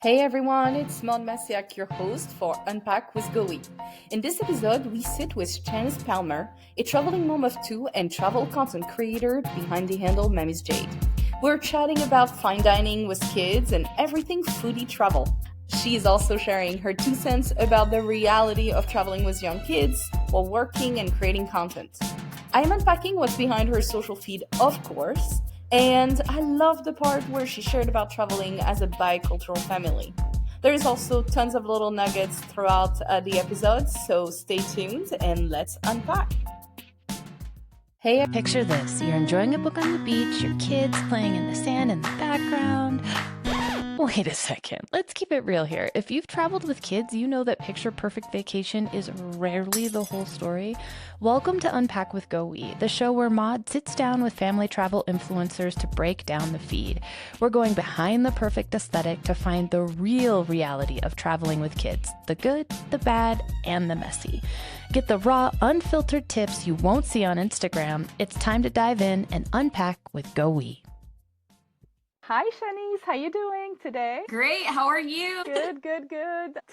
Hey everyone, it's Maciak, your host for Unpack with GoWhee. In this episode, we sit with Shanisse Palmer, a traveling mom of two and travel content creator behind the handle Mammy's Jade. We're chatting about fine dining with kids and everything foodie travel. She is also sharing her 2 cents about the reality of traveling with young kids while working and creating content. I am unpacking what's behind her social feed, of course, and I love the part where she shared about traveling as a bicultural family. There's also tons of little nuggets throughout the episodes, so stay tuned and let's unpack. Hey, Picture this. You're enjoying a book on the beach, your kids playing in the sand in the background. Wait a second. Let's keep it real here. If you've traveled with kids, you know that picture perfect vacation is rarely the whole story. Welcome to Unpack with GoWhee, the show where Maud sits down with family travel influencers to break down the feed. We're going behind the perfect aesthetic to find the real reality of traveling with kids, the good, the bad, and the messy. Get the raw, unfiltered tips you won't see on Instagram. It's time to dive in and unpack with GoWhee. Hi, Shanisse. How you doing today? Great. How are you? Good.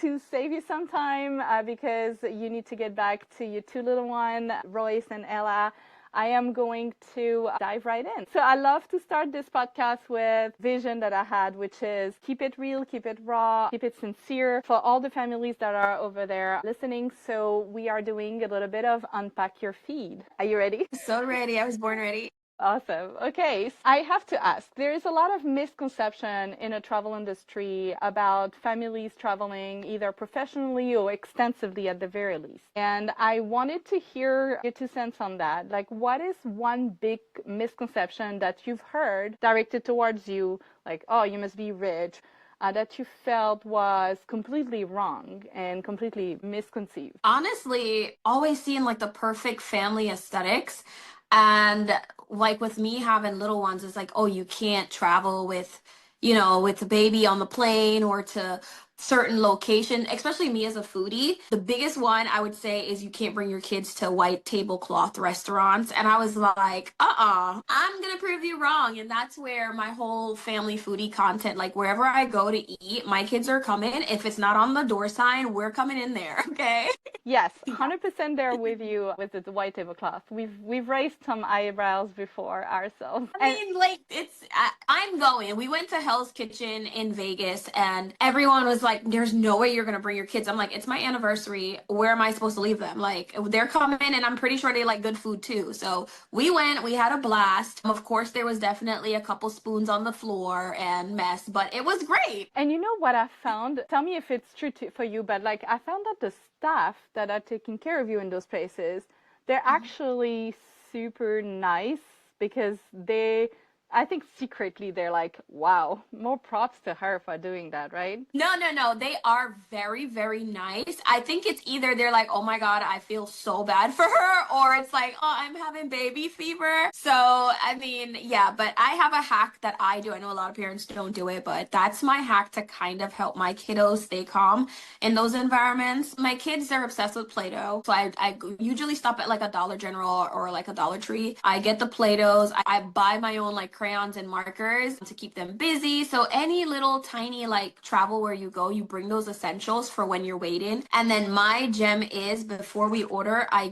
To save you some time, because you need to get back to your two little ones, Royce and Ella, I am going to dive right in. So I love to start this podcast with vision that I had, which is keep it real, keep it raw, keep it sincere for all the families that are over there listening. So we are doing a little bit of unpack your feed. Are you ready? So ready. I was born ready. Awesome. Okay. I have to ask, there is a lot of misconception in the travel industry about families traveling either professionally or extensively at the very least. And I wanted to hear your 2 cents on that. Like, what is one big misconception that you've heard directed towards you? Like, oh, you must be rich. That you felt was completely wrong and completely misconceived? Honestly, always seeing like the perfect family aesthetics. And like with me having little ones, it's like, oh, you can't travel with the baby on the plane or to certain location, especially me as a foodie. The biggest one I would say is you can't bring your kids to white tablecloth restaurants. And I was like, I'm gonna prove you wrong. And that's where my whole family foodie content, like wherever I go to eat, my kids are coming. If it's not on the door sign, we're coming in there. Okay. Yes, 100% there with you with the white tablecloth. We've raised some eyebrows before ourselves. I mean, like I'm going. We went to Hell's Kitchen in Vegas, and everyone was like, "There's no way you're gonna bring your kids." I'm like, "It's my anniversary. Where am I supposed to leave them? Like, they're coming, and I'm pretty sure they like good food too." So we went. We had a blast. Of course, there was definitely a couple spoons on the floor and mess, but it was great. And you know what I found? Tell me if it's true for you, but like I found that the staff that are taking care of you in those places, they're actually super nice because I think secretly they're like, wow, more props to her for doing that, right? No. They are very, very nice. I think it's either they're like, oh my God, I feel so bad for her, or it's like, oh, I'm having baby fever. So, I mean, yeah, but I have a hack that I do. I know a lot of parents don't do it, but that's my hack to kind of help my kiddos stay calm in those environments. My kids, they're obsessed with Play-Doh. So I usually stop at like a Dollar General or like a Dollar Tree. I get the Play-Dohs. I buy my own like crayons and markers to keep them busy. So any little tiny like travel where you go, you bring those essentials for when you're waiting. And then my gem is before we order, I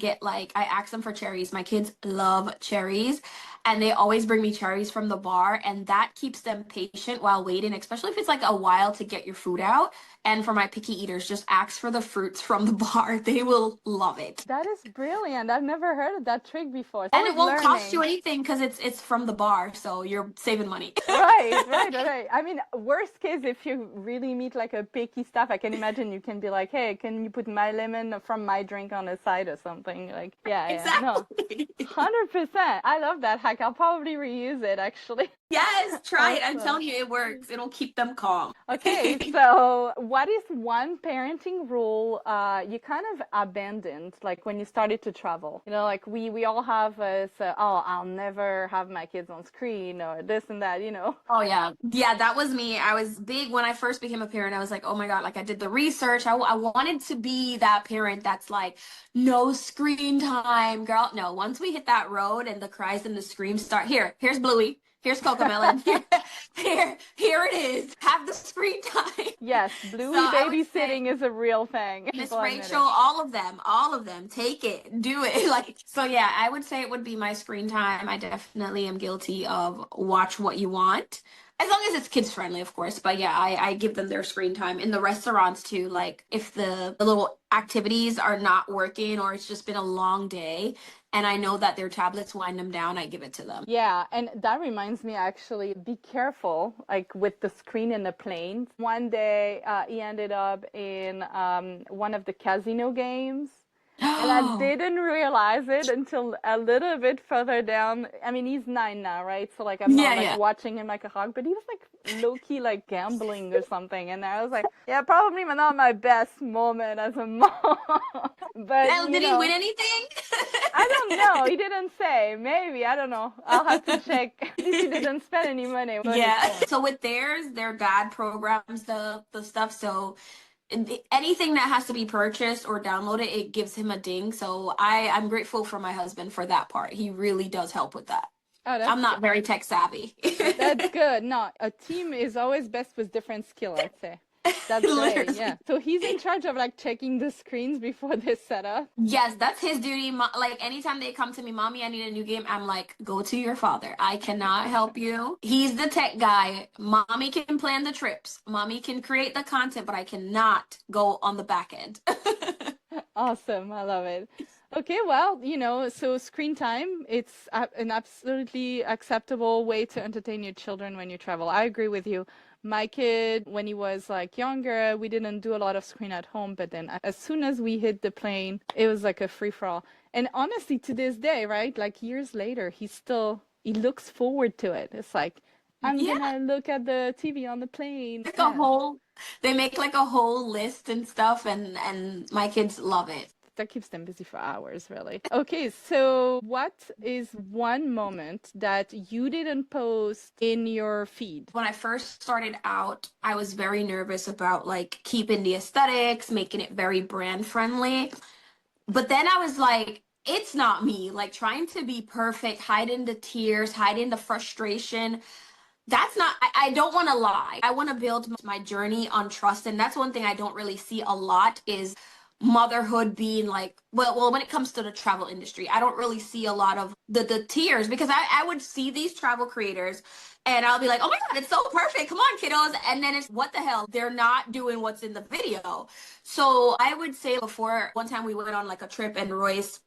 ask them for cherries. My kids love cherries. And they always bring me cherries from the bar, and that keeps them patient while waiting, especially if it's like a while to get your food out. And for my picky eaters, just ask for the fruits from the bar. They will love it. That is brilliant. I've never heard of that trick before. And it won't cost you anything because it's from the bar, so you're saving money. Right. I mean, worst case, if you really meet like a picky staff, I can imagine you can be like, hey, can you put my lemon from my drink on the side or something? Like, yeah. Exactly. No, 100%. I love that hack. I'll probably reuse it, actually. Yes, try it. I'm telling you, it works. It'll keep them calm. Okay, so what is one parenting rule you kind of abandoned, like when you started to travel? You know, like we all have this, oh, I'll never have my kids on screen or this and that, you know? Oh, yeah. Yeah, that was me. I was big when I first became a parent. I was like, oh my God, like I did the research. I wanted to be that parent that's like, no screen time, girl. No, once we hit that road and the cries and the screams start, here's Bluey. Here's Cocomelon. Here it is. Have the screen time. Yes, So Bluey I would say babysitting is a real thing. Miss People admit Rachel, it. all of them, take it, do it. Like, so yeah, I would say it would be my screen time. I definitely am guilty of watch what you want. As long as it's kids friendly, of course. But yeah, I give them their screen time. In the restaurants too, like if the little activities are not working or it's just been a long day and I know that their tablets wind them down, I give it to them. Yeah, and that reminds me actually, be careful, like with the screen in the plane. One day, he ended up in one of the casino games. And I didn't realize it until a little bit further down. I mean, he's 9 now, right? So like I'm not Yeah, like yeah. watching him like a hog, but he was like low-key like gambling or something. And I was like, yeah, probably not my best moment as a mom. But Well, did he win anything? I don't know. He didn't say. Maybe. I don't know. I'll have to check. At least he didn't spend any money. Yeah. So with theirs, their dad programs the stuff. So anything that has to be purchased or downloaded, it gives him a ding. So I'm grateful for my husband for that part. He really does help with that. Oh, I'm not very tech savvy. that's good. No, a team is always best with different skill, I'd say. That's great. Yeah. So he's in charge of like checking the screens before they set up. Yes, that's his duty. Like anytime they come to me, mommy, I need a new game. I'm like, go to your father. I cannot help you. He's the tech guy. Mommy can plan the trips. Mommy can create the content, but I cannot go on the back end. Awesome. I love it. Okay, well, so screen time, it's an absolutely acceptable way to entertain your children when you travel. I agree with you. My kid, when he was like younger, we didn't do a lot of screen at home, but then as soon as we hit the plane, it was like a free-for-all. And honestly, to this day, right, like years later, he looks forward to it. It's like, I'm gonna look at the TV on the plane. Like they make like a whole list and stuff, and my kids love it. That keeps them busy for hours, really. Okay, so what is one moment that you didn't post in your feed? When I first started out, I was very nervous about like keeping the aesthetics, making it very brand friendly. But then I was like, it's not me. Like trying to be perfect, hiding the tears, hiding the frustration. That's not, I don't want to lie. I want to build my journey on trust. And that's one thing I don't really see a lot is motherhood being like, well, when it comes to the travel industry, I don't really see a lot of the tears because I would see these travel creators and I'll be like, oh my God, it's so perfect. Come on, kiddos. And then it's what the hell? They're not doing what's in the video. So I would say before one time we went on like a trip and Royce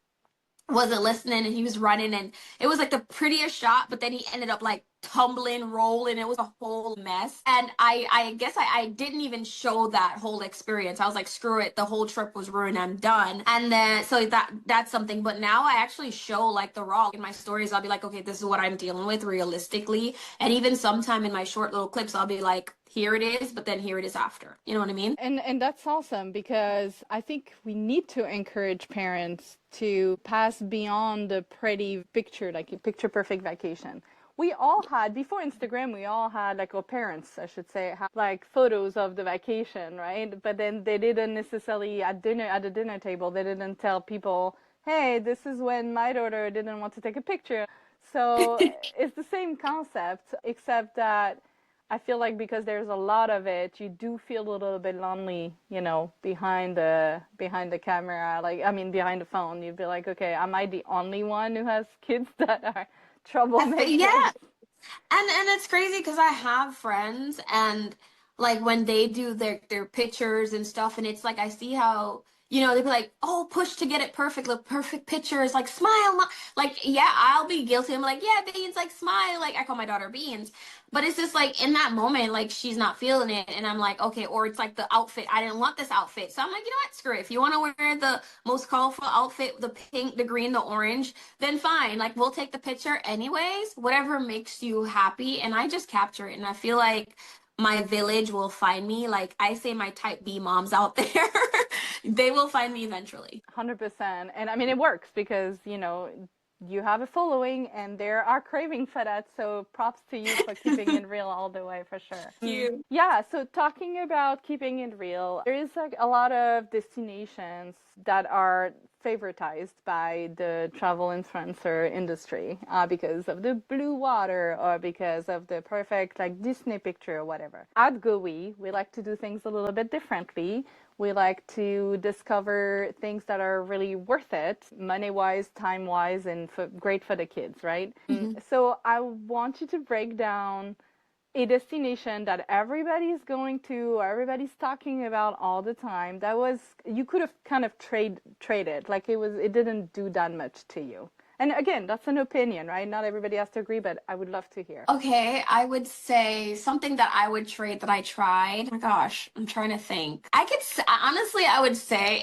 wasn't listening and he was running and it was like the prettiest shot, but then he ended up like tumbling, rolling. It was a whole mess. And I guess I didn't even show that whole experience. I was like, screw it, the whole trip was ruined, I'm done. And then so that's something. But now I actually show like the raw in my stories. I'll be like, okay, this is what I'm dealing with realistically. And even sometime in my short little clips, I'll be like, here it is, but then here it is after. You know what I mean? And that's awesome because I think we need to encourage parents to pass beyond the pretty picture, like a picture perfect vacation. We all had, before Instagram, we all had, like our parents, I should say, had like photos of the vacation, right? But then they didn't necessarily, at the dinner table, they didn't tell people, hey, this is when my daughter didn't want to take a picture. So it's the same concept, except that I feel like because there's a lot of it, you do feel a little bit lonely, behind the camera, behind the phone. You'd be like, okay, am I the only one who has kids that are troublemakers? Yeah. And it's crazy because I have friends and like when they do their pictures and stuff and it's like I see how they'd be like, oh, push to get it perfect, the perfect pictures, like smile, like yeah, I'll be guilty. I'm like, yeah, Beans, like smile, like I call my daughter Beans, but it's just like in that moment, like she's not feeling it, and I'm like, okay, or it's like the outfit, I didn't want this outfit, so I'm like, you know what, screw it. If you want to wear the most colorful outfit, the pink, the green, the orange, then fine, like we'll take the picture anyways, whatever makes you happy, and I just capture it, and I feel like my village will find me. Like I say, my type B moms out there, they will find me eventually. 100%. And I mean, it works because, you have a following and they are craving for that. So props to you for keeping it real all the way, for sure. Thank you. Yeah. So talking about keeping it real, there is like a lot of destinations that are favoritized by the travel influencer industry because of the blue water or because of the perfect like Disney picture or whatever. At GoWhee, we like to do things a little bit differently. We like to discover things that are really worth it, money-wise, time-wise, and great for the kids, right? So I want you to break down a destination that everybody's going to, or everybody's talking about all the time. That was, you could have kind of traded, like it didn't do that much to you. And again, that's an opinion, right? Not everybody has to agree, but I would love to hear. Okay, I would say something that I would trade that I tried. Oh my gosh, I'm trying to think. Honestly, I would say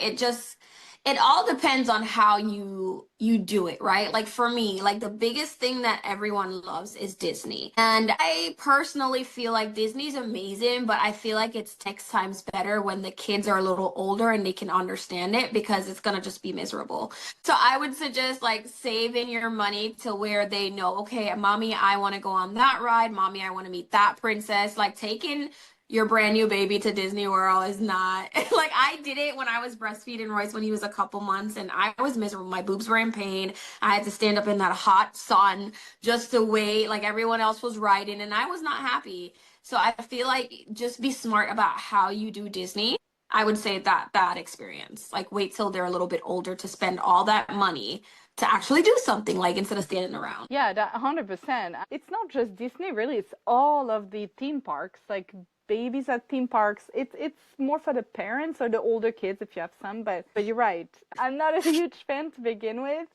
it all depends on how you do it, right? Like for me, like the biggest thing that everyone loves is Disney. And I personally feel like Disney's amazing, but I feel like it's 10 times better when the kids are a little older and they can understand it because it's gonna just be miserable. So I would suggest like saving your money to where they know, okay, mommy, I want to go on that ride. Mommy, I want to meet that princess. Like taking your brand new baby to Disney World is not like I did it when I was breastfeeding Royce when he was a couple months and I was miserable. My boobs were in pain. I had to stand up in that hot sun just to wait like everyone else was riding and I was not happy. So I feel like just be smart about how you do Disney. I would say that experience. Like wait till they're a little bit older to spend all that money to actually do something like instead of standing around. Yeah, that 100%. It's not just Disney, really. It's all of the theme parks, like babies at theme parks. It's more for the parents or the older kids if you have some, but you're right. I'm not a huge fan to begin with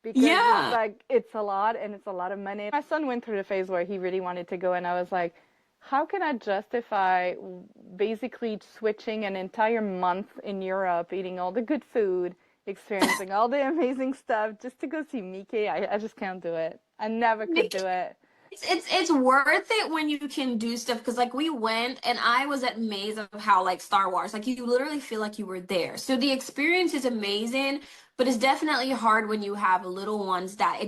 because it's like it's a lot and it's a lot of money. My son went through the phase where he really wanted to go and I was like, how can I justify basically switching an entire month in Europe, eating all the good food, experiencing all the amazing stuff just to go see Mickey? I just can't do it. I never could do it. It's worth it when you can do stuff because like we went and I was amazed of how like Star Wars like you literally feel like you were there. So the experience is amazing, but it's definitely hard when you have little ones that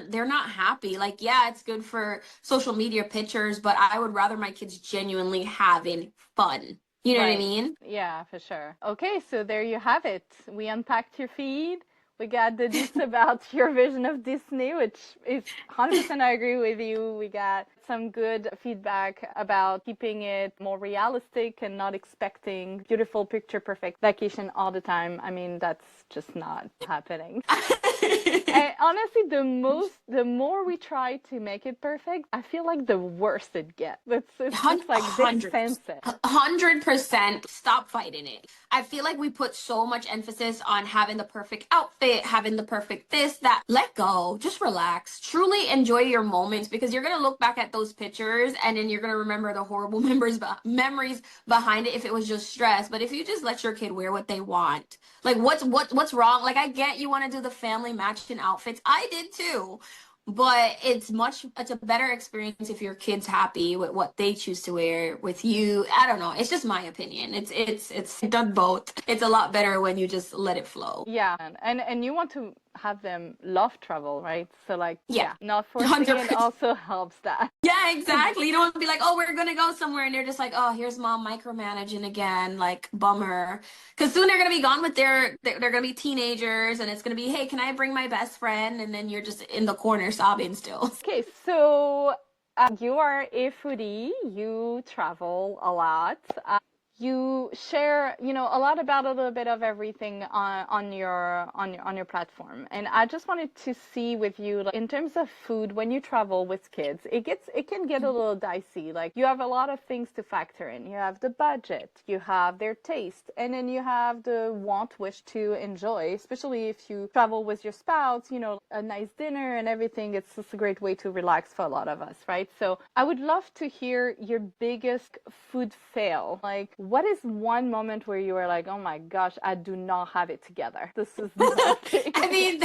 they're not happy. Like yeah, it's good for social media pictures, but I would rather my kids genuinely having fun. You know what I mean? Yeah, for sure. Okay, so there you have it. We unpacked your feed. We got the deets about your vision of Disney, which is 100% I agree with you. We got some good feedback about keeping it more realistic and not expecting beautiful picture perfect vacation all the time. I mean, that's just not happening. And honestly, the more we try to make it perfect, I feel like the worse it gets. It's just like they sense it. 100%. Stop fighting it. I feel like we put so much emphasis on having the perfect outfit, having the perfect this, that. Let go. Just relax. Truly enjoy your moments because you're going to look back at those pictures and then you're going to remember the horrible memories behind it if it was just stress. But if you just let your kid wear what they want, like what's wrong? Like I get you want to do the family matching outfits. I did too. But it's a better experience if your kid's happy with what they choose to wear with you. I don't know. It's just my opinion. It's done both. It's a lot better when you just let it flow. Yeah, and you want to have them love travel, right? So like not forcing 100%. it also helps that. Yeah, exactly. You don't want to be like, oh, we're gonna go somewhere, and they're just like, oh, here's mom micromanaging again, like bummer. Because soon they're gonna be gone with they're gonna be teenagers, and it's gonna be, hey, can I bring my best friend? And then you're just in the corner sobbing still. Okay, so you are a foodie. You travel a lot. You share, a lot about a little bit of everything on your platform, and I just wanted to see with you, like, in terms of food, when you travel with kids, it can get a little dicey. Like you have a lot of things to factor in. You have the budget, you have their taste, and then you have the wish to enjoy. Especially if you travel with your spouse, a nice dinner and everything. It's just a great way to relax for a lot of us, right? So I would love to hear your biggest food fail. Like, what is one moment where you were like, oh my gosh, I do not have it together? This is nothing. I mean,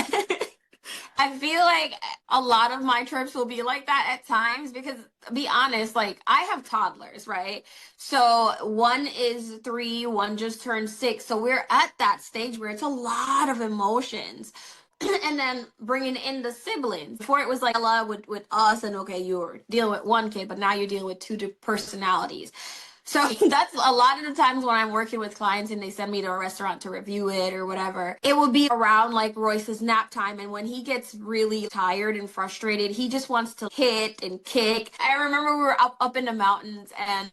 I feel like a lot of my trips will be like that at times because, to be honest, like I have toddlers, right? So one is 3, one just turned 6. So we're at that stage where it's a lot of emotions. And then bringing in the siblings. Before it was like a lot with us, and okay, you were dealing with one kid, but now you're dealing with 2 personalities. So that's a lot of the times when I'm working with clients and they send me to a restaurant to review it or whatever, it will be around like Royce's nap time. And when he gets really tired and frustrated, he just wants to hit and kick. I remember we were up in the mountains and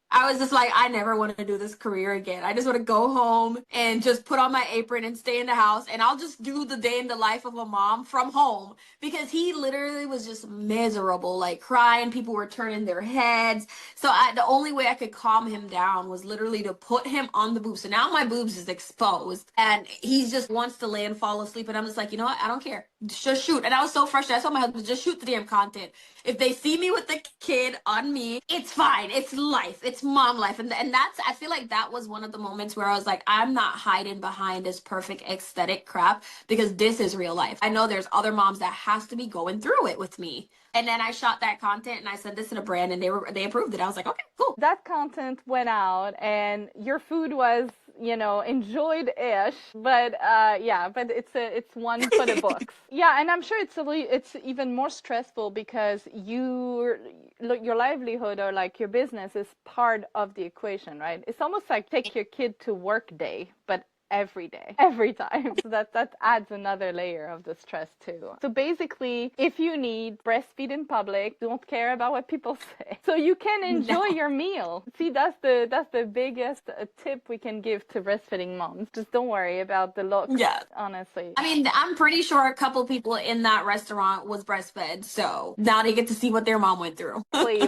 I was just like, I never want to do this career again. I just want to go home and just put on my apron and stay in the house. And I'll just do the day in the life of a mom from home, because he literally was just miserable, like crying. People were turning their heads. So the only way I could calm him down was literally to put him on the boobs. So now my boobs is exposed and he just wants to lay and fall asleep. And I'm just like, you know what? I don't care. Just shoot. And I was so frustrated. I told my husband, just shoot the damn content. If they see me with the kid on me, it's fine. It's life. It's mom life. And that's, I feel like that was one of the moments where I was like, I'm not hiding behind this perfect aesthetic crap, because this is real life. I know there's other moms that has to be going through it with me. And then I shot that content and I sent this to the brand and they approved it. I was like, okay, cool. That content went out and your food was, enjoyed-ish, but but it's one for the books. Yeah, and I'm sure it's even more stressful because your livelihood or like your business is part of the equation, right? It's almost like take your kid to work day, but every day, every time. So that adds another layer of the stress too. So basically, if you need breastfeed in public, don't care about what people say. So you can enjoy your meal. See, that's the biggest tip we can give to breastfeeding moms. Just don't worry about the looks. Yeah. Honestly. I mean, I'm pretty sure a couple people in that restaurant was breastfed. So now they get to see what their mom went through.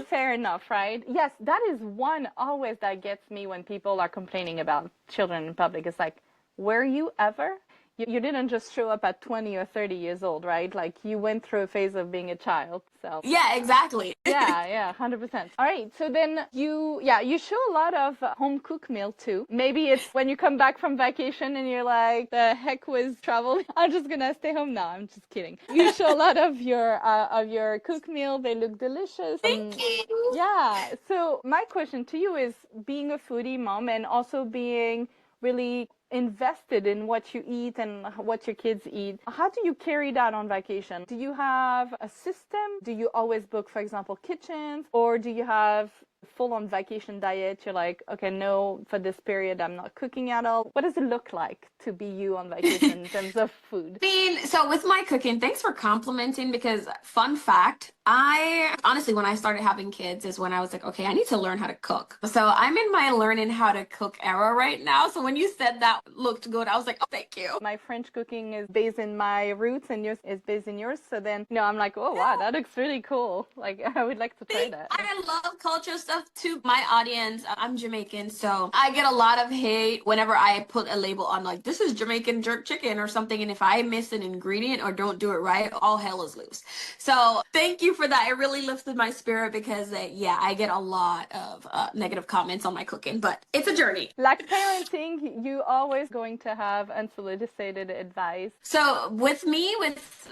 Fair enough, right? Yes, that is one always that gets me when people are complaining about children in public. It's like, were you ever? You didn't just show up at 20 or 30 years old, right? Like you went through a phase of being a child. So yeah, exactly. yeah, 100%. All right. So then you show a lot of home cooked meal too. Maybe it's when you come back from vacation and you're like, the heck with travel. I'm just going to stay home now. I'm just kidding. You show a lot of your cooked meal. They look delicious. Thank you. Yeah. So my question to you is, being a foodie mom and also being really invested in what you eat and what your kids eat, how do you carry that on vacation? Do you have a system? Do you always book, for example, kitchens? Or do you have full-on vacation diet? You're like, okay, no, for this period, I'm not cooking at all. What does it look like to be you on vacation in terms of food? I mean, so with my cooking, thanks for complimenting, because fun fact, I honestly, when I started having kids is when I was like, okay, I need to learn how to cook. So I'm in my learning how to cook era right now. So when you said that looked good, I was like, oh, thank you. My French cooking is based in my roots and yours is based in yours. So then, I'm like, oh, wow, that looks really cool. Like, I would like to try that. I love culture stuff too. My audience, I'm Jamaican, so I get a lot of hate whenever I put a label on like, this is Jamaican jerk chicken or something. And if I miss an ingredient or don't do it right, all hell is loose. So thank you for that. It really lifted my spirit, because I get a lot of negative comments on my cooking, but it's a journey. Like parenting, you always going to have unsolicited advice. So with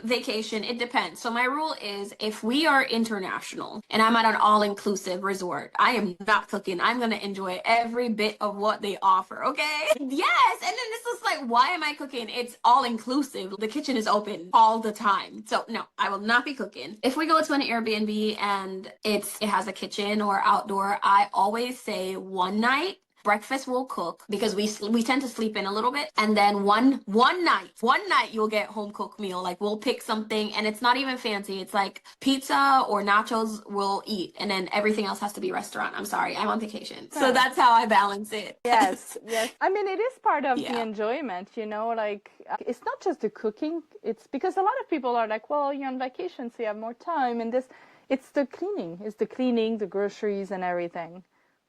vacation, it depends. So my rule is, if we are international and I'm at an all-inclusive resort, I am not cooking. I'm going to enjoy every bit of what they offer. Okay. Yes. And then this is like, why am I cooking? It's all-inclusive. The kitchen is open all the time. So no, I will not be cooking. If we go to an Airbnb and it has a kitchen or outdoor, I always say one night breakfast we'll cook, because we tend to sleep in a little bit, and then one night you'll get home cooked meal. Like we'll pick something and it's not even fancy. It's like pizza or nachos we'll eat, and then everything else has to be restaurant. I'm sorry, I'm on vacation. So that's how I balance it. Yes. I mean, it is part of the enjoyment, like it's not just the cooking. It's because a lot of people are like, well, you're on vacation, so you have more time, and it's the cleaning. It's the cleaning, the groceries and everything.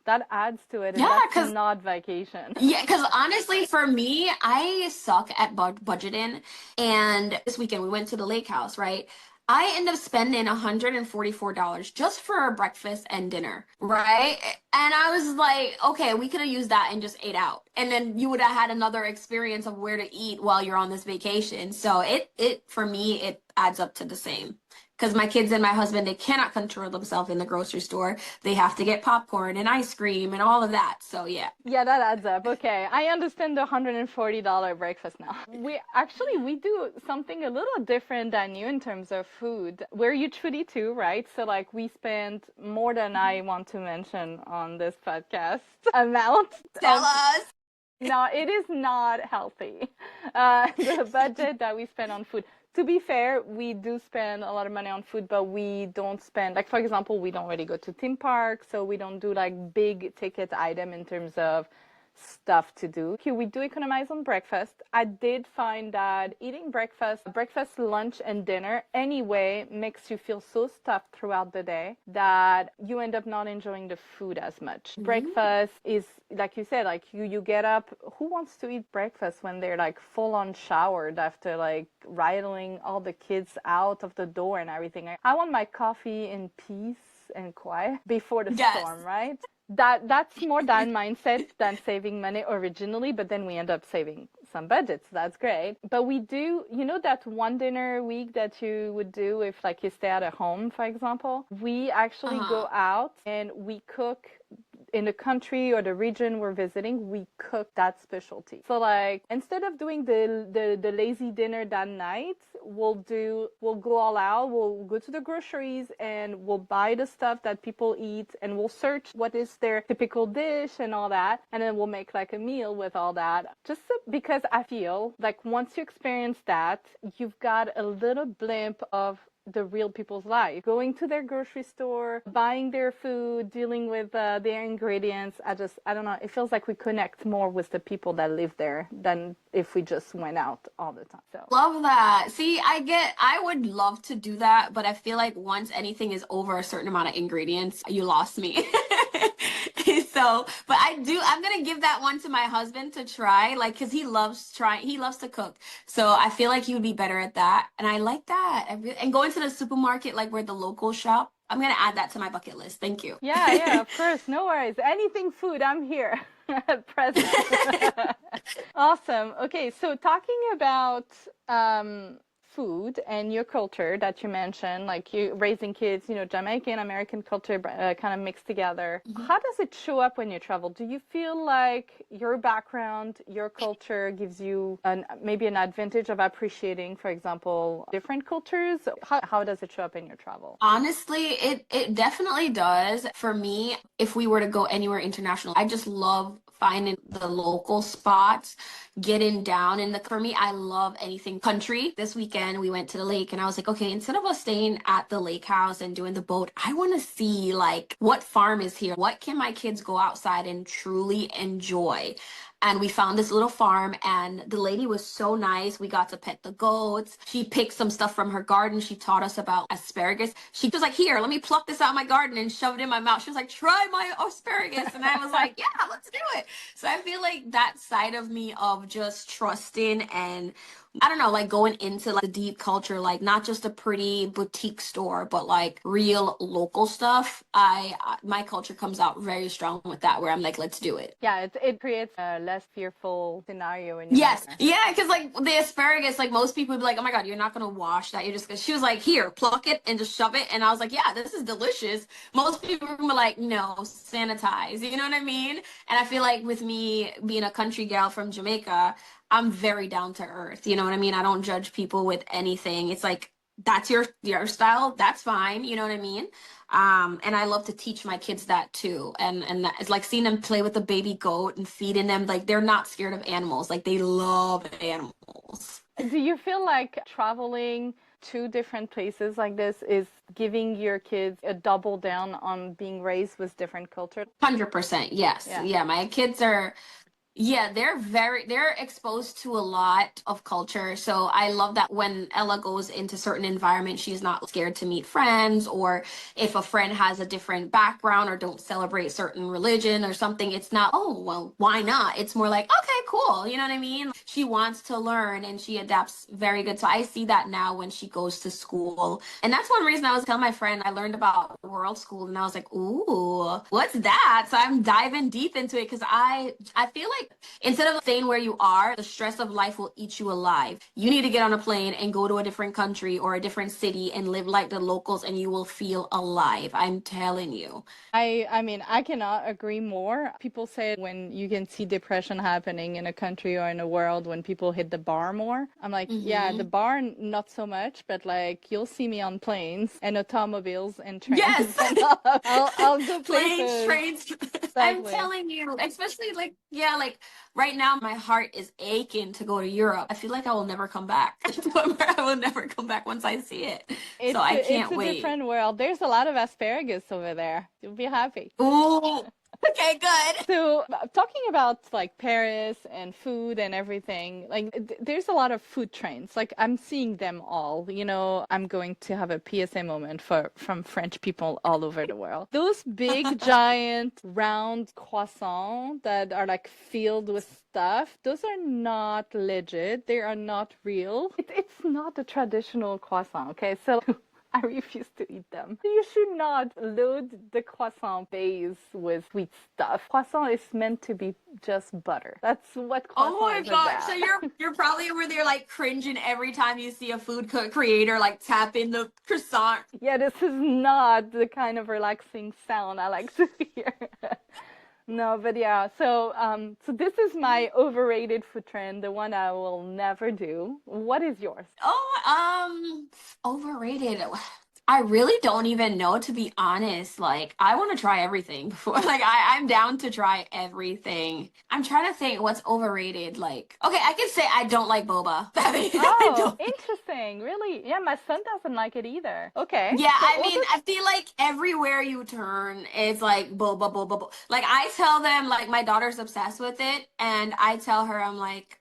That adds to it. Yeah, because not vacation. Yeah, because honestly, for me, I suck at budgeting. And this weekend we went to the lake house, right? I ended up spending $144 just for breakfast and dinner, right? And I was like, okay, we could have used that and just ate out. And then you would have had another experience of where to eat while you're on this vacation. So it for me, it adds up to the same. because my kids and my husband, they cannot control themselves in the grocery store. They have to get popcorn and ice cream and all of that. So yeah. Yeah, that adds up. Okay, I understand the $140 breakfast now. We do something a little different than you in terms of food. We're usually too, right? So like we spend more than I want to mention on this podcast amount. Tell us. No, it is not healthy. The budget that we spend on food. To be fair, we do spend a lot of money on food, but we don't spend, like, for example, we don't really go to theme parks, so we don't do, like, big ticket item in terms of stuff to do. Okay, we do economize on breakfast. I did find that eating breakfast, lunch, and dinner anyway makes you feel so stuffed throughout the day that you end up not enjoying the food as much. Breakfast is, like you said, like you get up. Who wants to eat breakfast when they're like full on showered after like rattling all the kids out of the door and everything? I want my coffee in peace and quiet before the storm, right? That's more that mindset than saving money originally, but then we end up saving some budget, so that's great. But we do, that one dinner a week that you would do if like you stay at a home, for example, we actually go out and we cook in the country or the region we're visiting, we cook that specialty. So like instead of doing the lazy dinner that night, we'll go all out, we'll go to the groceries and we'll buy the stuff that people eat and we'll search what is their typical dish and all that, and then we'll make like a meal with all that. Just because I feel like once you experience that, you've got a little blimp of the real people's life, going to their grocery store, buying their food, dealing with their ingredients. I don't know, it feels like we connect more with the people that live there than if we just went out all the time. So love that. See, I would love to do that, but I feel like once anything is over a certain amount of ingredients, you lost me. So, but I'm going to give that one to my husband to try, like, because he loves to cook. So I feel like he would be better at that. And I like that. And going to the supermarket, like where the locals shop, I'm going to add that to my bucket list. Thank you. Yeah, of course. No worries. Anything food, I'm here. Present. Awesome. Okay, so talking about food and your culture that you mentioned, like you raising kids, Jamaican, American culture kind of mixed together. How does it show up when you travel? Do you feel like your background, your culture gives you maybe an advantage of appreciating, for example, different cultures? How does it show up in your travel? Honestly, it definitely does. For me, if we were to go anywhere international, I just love finding the local spots, getting down for me, I love anything country. This weekend we went to the lake and I was like, okay, instead of us staying at the lake house and doing the boat, I want to see like what farm is here. What can my kids go outside and truly enjoy? And we found this little farm and the lady was so nice. We got to pet the goats. She picked some stuff from her garden. She taught us about asparagus. She was like, here, let me pluck this out of my garden and shove it in my mouth. She was like, try my asparagus. And I was like, yeah, let's do it. So I feel like that side of me of just trusting and I don't know, like going into like the deep culture, like not just a pretty boutique store, but like real local stuff. My culture comes out very strong with that, where I'm like, let's do it. Yeah, it creates a less fearful scenario in your Yes, yeah, because like the asparagus, like most people would be like, oh my God, you're not gonna wash that. You're just gonna. She was like, here, pluck it and just shove it, and I was like, yeah, this is delicious. Most people were like, no, sanitize. You know what I mean? And I feel like with me being a country gal from Jamaica, I'm very down to earth. You know what I mean? I don't judge people with anything. It's like, that's your style. That's fine. You know what I mean? And I love to teach my kids that too. And that, it's like seeing them play with a baby goat and feeding them. Like they're not scared of animals. Like they love animals. Do you feel like traveling to different places like this is giving your kids a double down on being raised with different cultures? 100%. Yes. Yeah. My kids are, yeah, they're exposed to a lot of culture. So I love that when Ella goes into certain environments, she's not scared to meet friends, or if a friend has a different background or don't celebrate certain religion or something, it's not, oh, well, why not? It's more like, okay, cool. You know what I mean? she wants to learn and she adapts very good. So I see that now when she goes to school. And that's one reason I was telling my friend I learned about World School and I was like, ooh, what's that? So I'm diving deep into it because I feel like instead of staying where you are, the stress of life will eat you alive. You need to get on a plane and go to a different country or a different city and live like the locals and you will feel alive. I'm telling you. I mean, I cannot agree more. People say when you can see depression happening in a country or in a world when people hit the bar more. I'm like, yeah, the bar, not so much, but like you'll see me on planes and automobiles and trains. Yes. And I'll go Planes, places. trains. I'm telling you, especially like, yeah, like right now, my heart is aching to go to Europe. I feel like I will never come back. I will never come back once I see it. So I can't wait. It's a different world. There's a lot of asparagus over there. You'll be happy. Ooh. Okay, good. So talking about like Paris and food and everything, like there's a lot of food trains. Like I'm seeing them all, you know, I'm going to have a PSA moment from French people all over the world. Those big, giant, round croissants that are like filled with stuff, those are not legit. They are not real. It's not a traditional croissant, okay? So I refuse to eat them. You should not load the croissant base with sweet stuff. Croissant is meant to be just butter. That's what croissant is about. So you're probably over there like cringing every time you see a food creator like tap in the croissant. Yeah, this is not the kind of relaxing sound I like to hear. No, but yeah, so this is my overrated food trend, the one I will never do. What is yours? Overrated. I really don't even know, to be honest. Like, I want to try everything before. Like, I'm down to try everything. I'm trying to think what's overrated. Like, okay, I can say I don't like boba. Interesting. Really? Yeah, my son doesn't like it either. Okay. Yeah, so I mean, I feel like everywhere you turn, it's like boba, boba, boba. Like, I tell them, like, my daughter's obsessed with it, and I tell her, I'm like,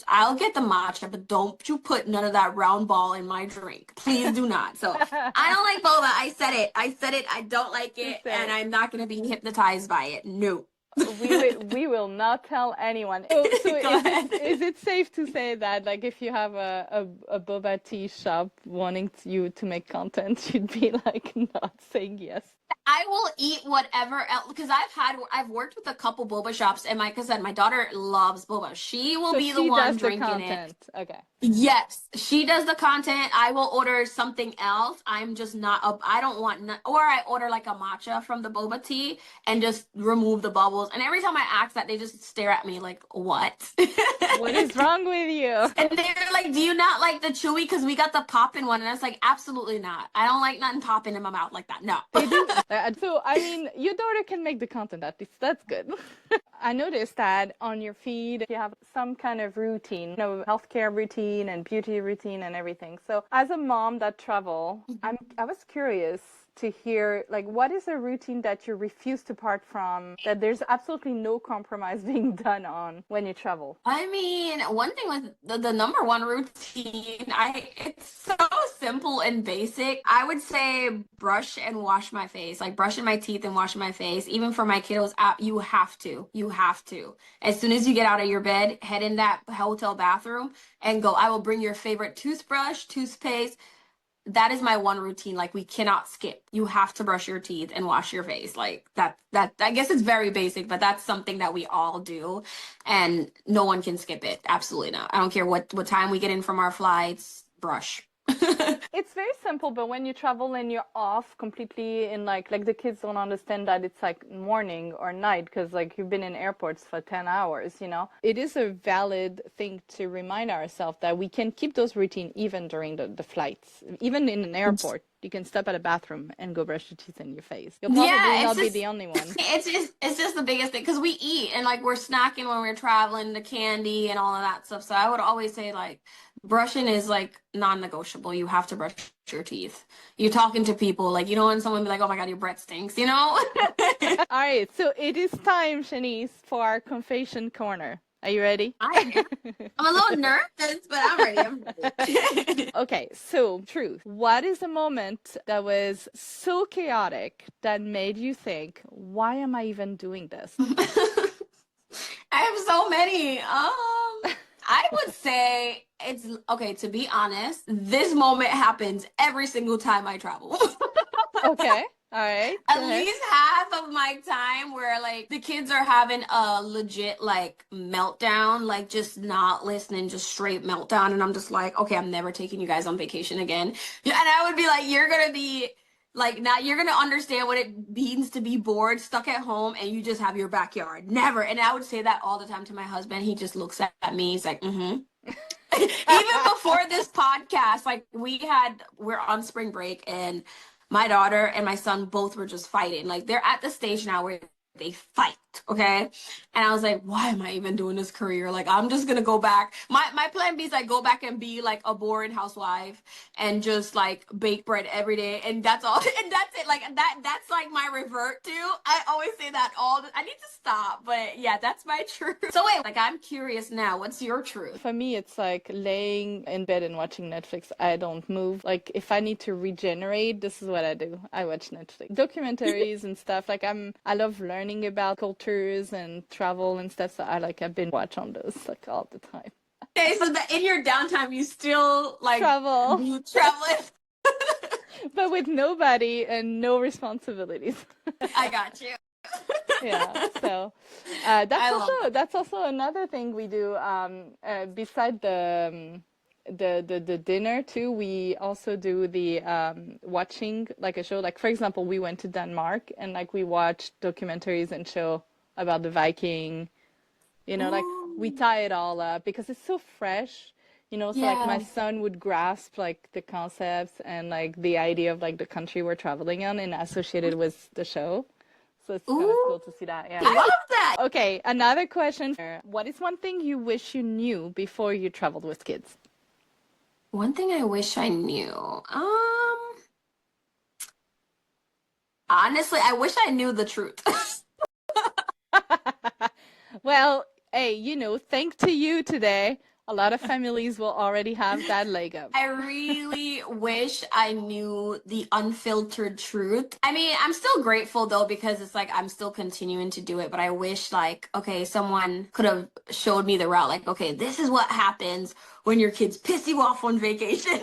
I'll get the matcha, but don't you put none of that round ball in my drink. Please do not. So I don't like boba. I said it. I don't like it, and I'm not going to be hypnotized by it. No. We will not tell anyone. So is it safe to say that, like, if you have a boba tea shop wanting you to make content, you'd be like not saying yes? I will eat whatever else, because I've worked with a couple boba shops, and like I said, my daughter loves boba. She will be the one drinking it. Okay. Yes, she does the content. I will order something else. I'm just not I don't want or I order like a matcha from the boba tea and just remove the bubbles. And every time I ask that, they just stare at me like, what? What is wrong with you? And they're like, do you not like the chewy? Because we got the poppin' one. And I was like, absolutely not. I don't like nothing popping in my mouth like that. No. So, I mean, your daughter can make the content, at least. That's good. I noticed that on your feed, you have some kind of routine, you know, healthcare routine and beauty routine and everything. So as a mom that travel, I was curious to hear, like, what is a routine that you refuse to part from, that there's absolutely no compromise being done on when you travel? I mean, one thing with the number one routine, it's so simple and basic. I would say brush and wash my face, like brushing my teeth and washing my face. Even for my kiddos, you have to. As soon as you get out of your bed, head in that hotel bathroom and go. I will bring your favorite toothbrush, toothpaste. That is my one routine. Like, we cannot skip. You have to brush your teeth and wash your face. Like that I guess it's very basic, but that's something that we all do, and no one can skip it. Absolutely not. I don't care what time we get in from our flights, brush. It's very simple, but when you travel and you're off completely, and like the kids don't understand that it's like morning or night because like you've been in airports for 10 hours, you know, it is a valid thing to remind ourselves that we can keep those routine even during the flights. Even in an airport, you can stop at a bathroom and go brush your teeth and your face. You'll probably not be the only one. It's just the biggest thing, because we eat and like we're snacking when we're traveling, the candy and all of that stuff. So I would always say, like, brushing is like non-negotiable. You have to brush your teeth. You're talking to people, like, you know, when someone be like, oh my God, your breath stinks, you know? All right, so it is time, Shanisse, for our confession corner. Are you ready? I'm a little nervous, but I'm ready. Okay, so truth. What is a moment that was so chaotic that made you think, why am I even doing this? I have so many. I I would say it's okay, to be honest, this moment happens every single time I travel. Okay. All right. Go At ahead. least half of my time where like the kids are having a legit like meltdown, like just not listening, just straight meltdown. And I'm just like, okay, I'm never taking you guys on vacation again. And I would be like, you're gonna be like, now you're gonna understand what it means to be bored, stuck at home, and you just have your backyard. Never. And I would say that all the time to my husband. He just looks at me. He's like, mm-hmm. Even before this podcast, like we're on spring break and my daughter and my son both were just fighting. Like they're at the stage now where they fight, okay? And I was like, why am I even doing this career? Like I'm just gonna go back. My plan B is like go back and be like a boring housewife and just like bake bread every day and that's all and that's it. Like that's like my revert to. I always say that I need to stop, but yeah, that's my truth. So wait, like I'm curious now, what's your truth? For me, it's like laying in bed and watching Netflix. I don't move. Like if I need to regenerate, this is what I do. I watch Netflix, documentaries and stuff. Like I love learning about cultures and travel and stuff. So I've been watching on those like all the time. Okay, so that in your downtime you still like Travel, do traveling. but with nobody and no responsibilities. I got you. Yeah, so that's also another thing we do. Beside the dinner too, we also do the watching like a show. Like for example, we went to Denmark and like we watched documentaries and show about the Viking. Like we tie it all up because it's so fresh. So like my Yeah. son would grasp like the concepts and like the idea of like the country we're traveling on and associate it with the show. So it's kind of Ooh, cool to see that. Yeah. I love that. Okay, another question. What is one thing you wish you knew before you traveled with kids? One thing I wish I knew. Honestly, I wish I knew the truth. Well, hey, thanks to you today, a lot of families will already have that leg up. I really wish I knew the unfiltered truth. I mean, I'm still grateful though because it's like I'm still continuing to do it, but I wish like, okay, someone could have showed me the route. Like, okay, this is what happens when your kids piss you off on vacation.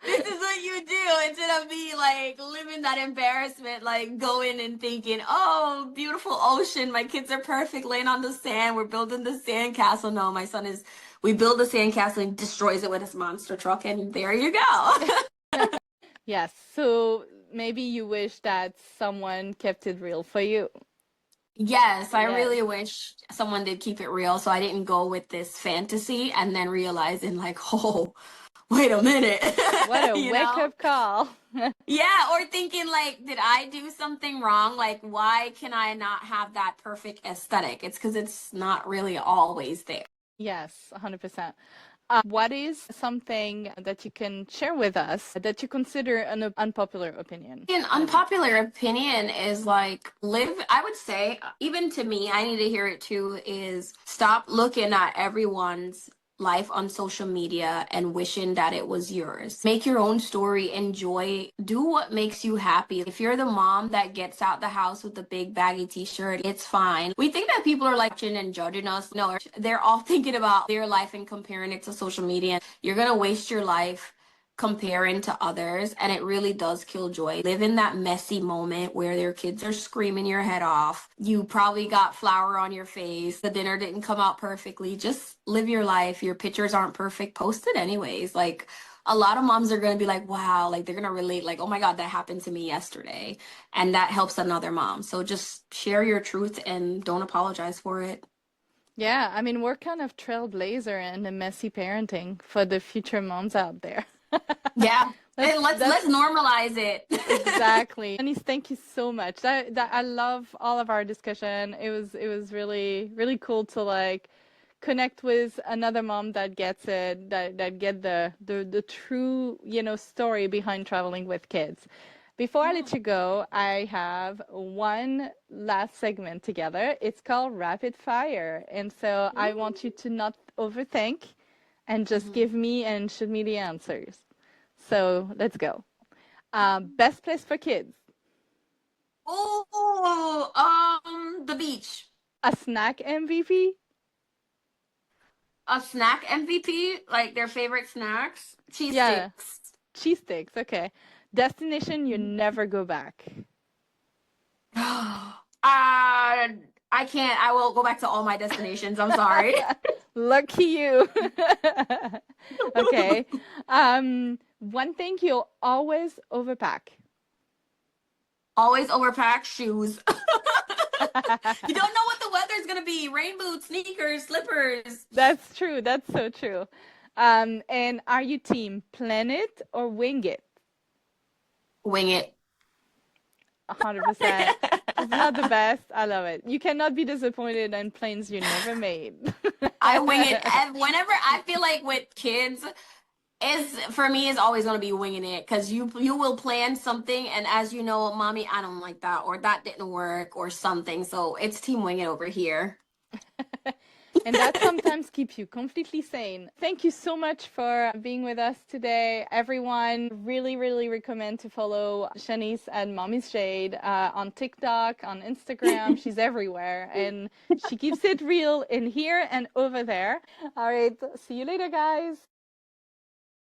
This is what you do instead of me like living that embarrassment, like going and thinking, oh, beautiful ocean. My kids are perfect laying on the sand. We're building the sand castle. No, we build the sand castle and destroys it with his monster truck. And there you go. Yes, so maybe you wish that someone kept it real for you. Yes, I Yes. really wish someone did keep it real so I didn't go with this fantasy and then realizing like, oh, wait a minute. What a You wake know? up call. Yeah, or thinking like, did I do something wrong? Like, why can I not have that perfect aesthetic? It's because it's not really always there. Yes, 100%. What is something that you can share with us that you consider an unpopular opinion? An unpopular opinion is like I would say, even to me, I need to hear it too, is stop looking at everyone's life on social media and wishing that it was yours. Make your own story, enjoy, do what makes you happy. If you're the mom that gets out the house with the big baggy t-shirt, it's fine. We think that people are like watching and judging us. No, they're all thinking about their life and comparing it to social media. You're gonna waste your life comparing to others, and it really does kill joy. Live in that messy moment where their kids are screaming your head off. You probably got flour on your face. The dinner didn't come out perfectly. Just live your life. Your pictures aren't perfect. Post it anyways. Like a lot of moms are going to be like, wow, like they're going to relate like, oh my God, that happened to me yesterday. And that helps another mom. So just share your truth and don't apologize for it. Yeah, I mean, we're kind of trailblazer in the messy parenting for the future moms out there. Yeah. That's, And let's that's normalize it. exactly. Anis, thank you so much. That I love all of our discussion. It was really really cool to like connect with another mom that gets it, that get the true, story behind traveling with kids. Before I let you go, I have one last segment together. It's called Rapid Fire. And so I want you to not overthink and just give me and shoot me the answers. So let's go. Best place for kids. Oh, the beach. A snack MVP. A snack MVP, like their favorite snacks, cheese Yeah, sticks. cheese sticks. Okay. Destination you never go back. I can't. I will go back to all my destinations. I'm sorry. Lucky you. Okay. One thing you'll always overpack. Always overpack shoes. You don't know what the weather's gonna be. Rain boots, sneakers, slippers. That's true. That's so true. And are you team plan it or wing it? Wing it. 100%. It's not the best. I love it. You cannot be disappointed in plans you never made. I wing it. And whenever I feel like with kids, is for me is always gonna be winging it because you will plan something and as you know, mommy, I don't like that or that didn't work or something. So it's team wing it over here. And that sometimes keeps you completely sane. Thank you so much for being with us today. Everyone, really, really recommend to follow Shanisse and Mommy's Jade on TikTok, on Instagram. She's everywhere. And she keeps it real in here and over there. All right. See you later, guys.